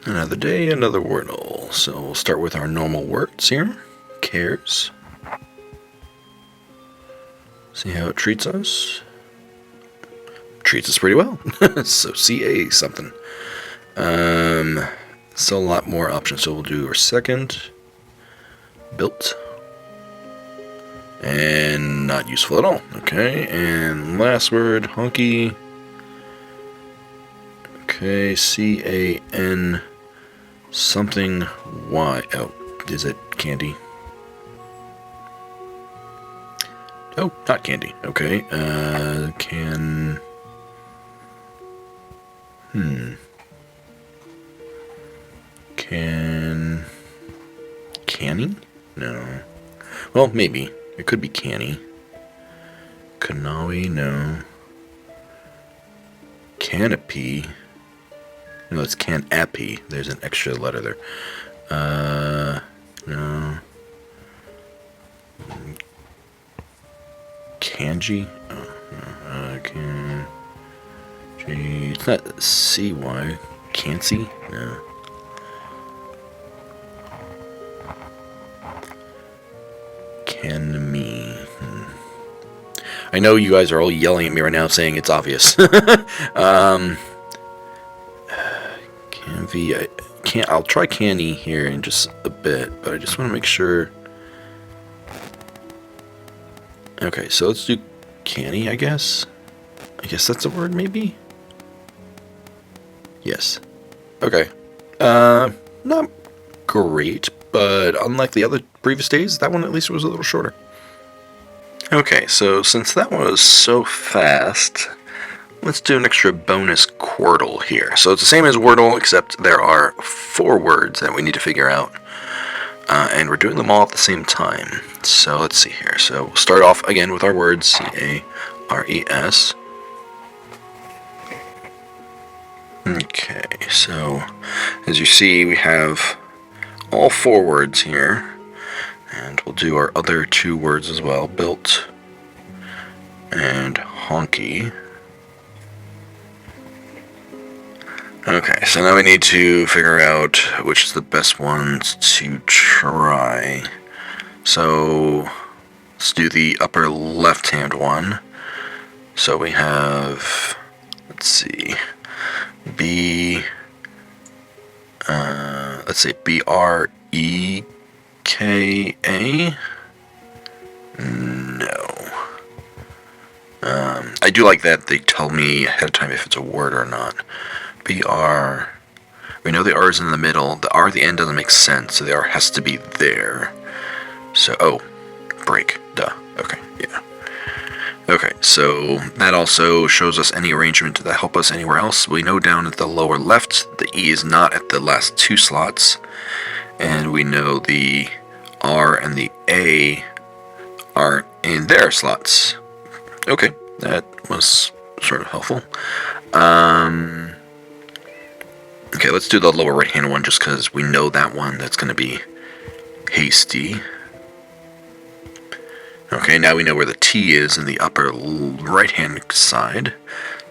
Another day, another Wordle. So we'll start with our normal words here. Cares. See how it treats us. Treats us pretty well. So CA something. Still a lot more options. So we'll do our second. Built. And not useful at all. Okay, and last word, honky. Okay, CAN something Y. Oh, is it candy? Oh, not candy. Okay, Canny? No. Well, maybe. It could be canny. Kanawi, no. Canopy. No, it's canapy. There's an extra letter there. No. Kanji? Oh, no. Kanji. It's not CY. Cancy? No. Canme. I know you guys are all yelling at me right now saying it's obvious. I'll try canny here in just a bit, but I just want to make sure. Okay, so let's do canny, I guess. I guess that's a word, maybe? Yes. Okay. Not great, but unlike the other previous days, that one at least was a little shorter. Okay, so since that was so fast, let's do an extra bonus Quordle here. So it's the same as Wordle, except there are 4 words that we need to figure out. And we're doing them all at the same time. So let's see here. So we'll start off again with our words, C-A-R-E-S. Okay, so as you see, we have all 4 words here. And we'll do our other 2 words as well, built and honky. Okay, so now we need to figure out which is the best ones to try. So let's do the upper left-hand one. So we have, let's see, let's say B-R-E-K-A? No. I do like that they tell me ahead of time if it's a word or not. B-R. We know the R is in the middle. The R at the end doesn't make sense, so the R has to be there. So, oh, break. Duh. Okay, yeah. Okay, so that also shows us any arrangement that help us anywhere else. We know down at the lower left, the E is not at the last 2 slots. And we know the R and the A are in their slots. Okay, that was sort of helpful. Okay, let's do the lower right-hand one just because we know that one. That's going to be hasty. Okay, now we know where the T is in the upper right-hand side.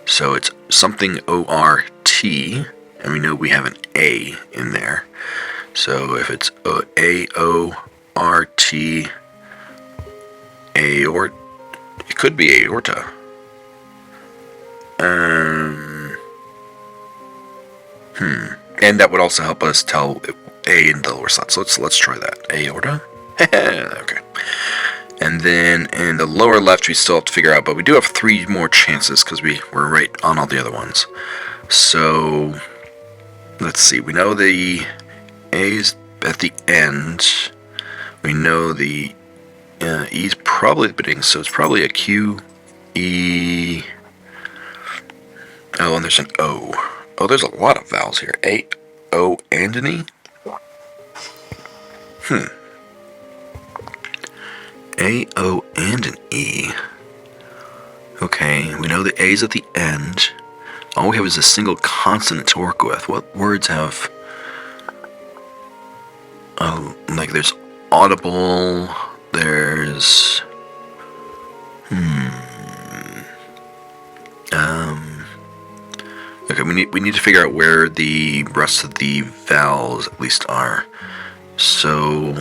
So it's something O-R-T, and we know we have an A in there. So if it's A-O-R-T, it could be aorta. And that would also help us tell A in the lower slot. So let's try that. Aorta. Okay. And then in the lower left, we still have to figure out, but we do have 3 more chances because we're right on all the other ones. So let's see. We know the A is at the end. We know the E is probably the beginning, so it's probably a Q, E. Oh, and there's an O. Oh, there's a lot of vowels here. A, O, and an E. A, O, and an E. Okay, we know the A's at the end. All we have is a single consonant to work with. What words have... Oh, like there's audible, there's... Okay, we need to figure out where the rest of the vowels at least are. So,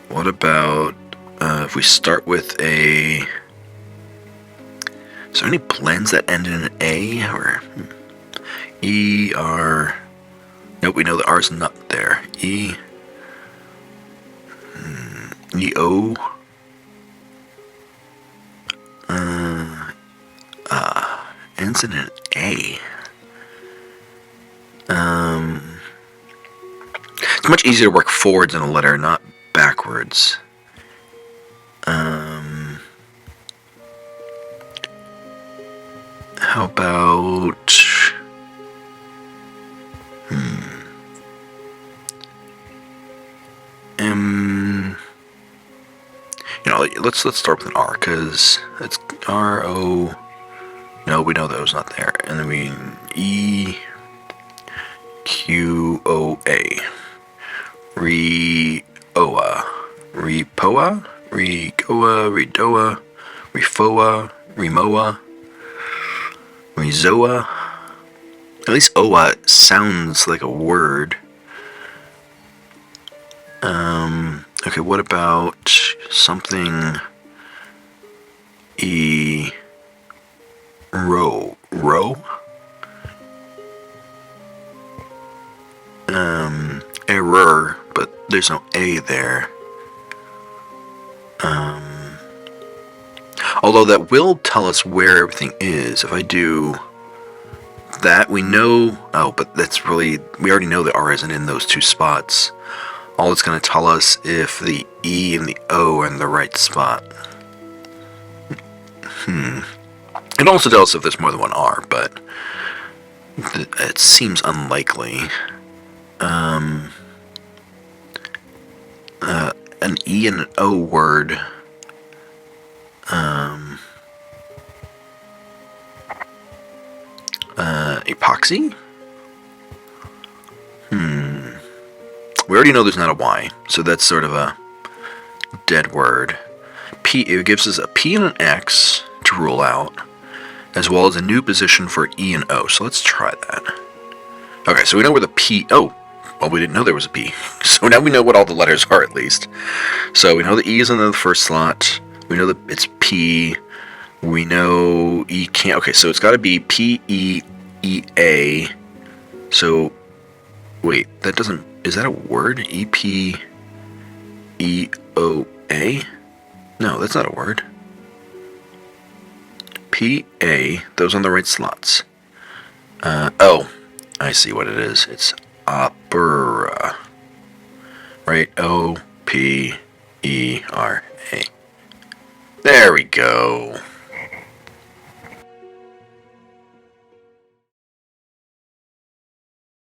what about if we start with a... Is there any blends that end in an A or E R? Nope, we know the R's not there. E O. Ends in an A. It's much easier to work forwards in a letter, not backwards. How about... let's start with an R, because it's R-O... No, we know that was not there. And then we... E-Q-O-A. Re-oa. Repoa? Re-goa, Redoa, Refoa, Remoa, Rezoa. At least oa sounds like a word. Okay, what about something row? Error, but there's no A there. Although that will tell us where everything is. If I do that, we know... Oh, but that's really... We already know the R isn't in those two spots. All it's going to tell us if the E and the O are in the right spot. It also tells us if there's more than one R, but it seems unlikely. An E and an O word. Epoxy? We already know there's not a Y, so that's sort of a dead word. It gives us a P and an X to rule out, as well as a new position for E and O. So let's try that. Okay, so we know where the P... Oh, well, we didn't know there was a P. So now we know what all the letters are, at least. So we know the E is in the first slot. We know that it's P. We know E can't... Okay, so it's got to be P-E-E-A. So, wait, that doesn't... Is that a word? E-P-E-O-A? No, that's not a word. P-A, those on the right slots. Oh, I see what it is. It's opera. Right? O-P-E-R-A. There we go.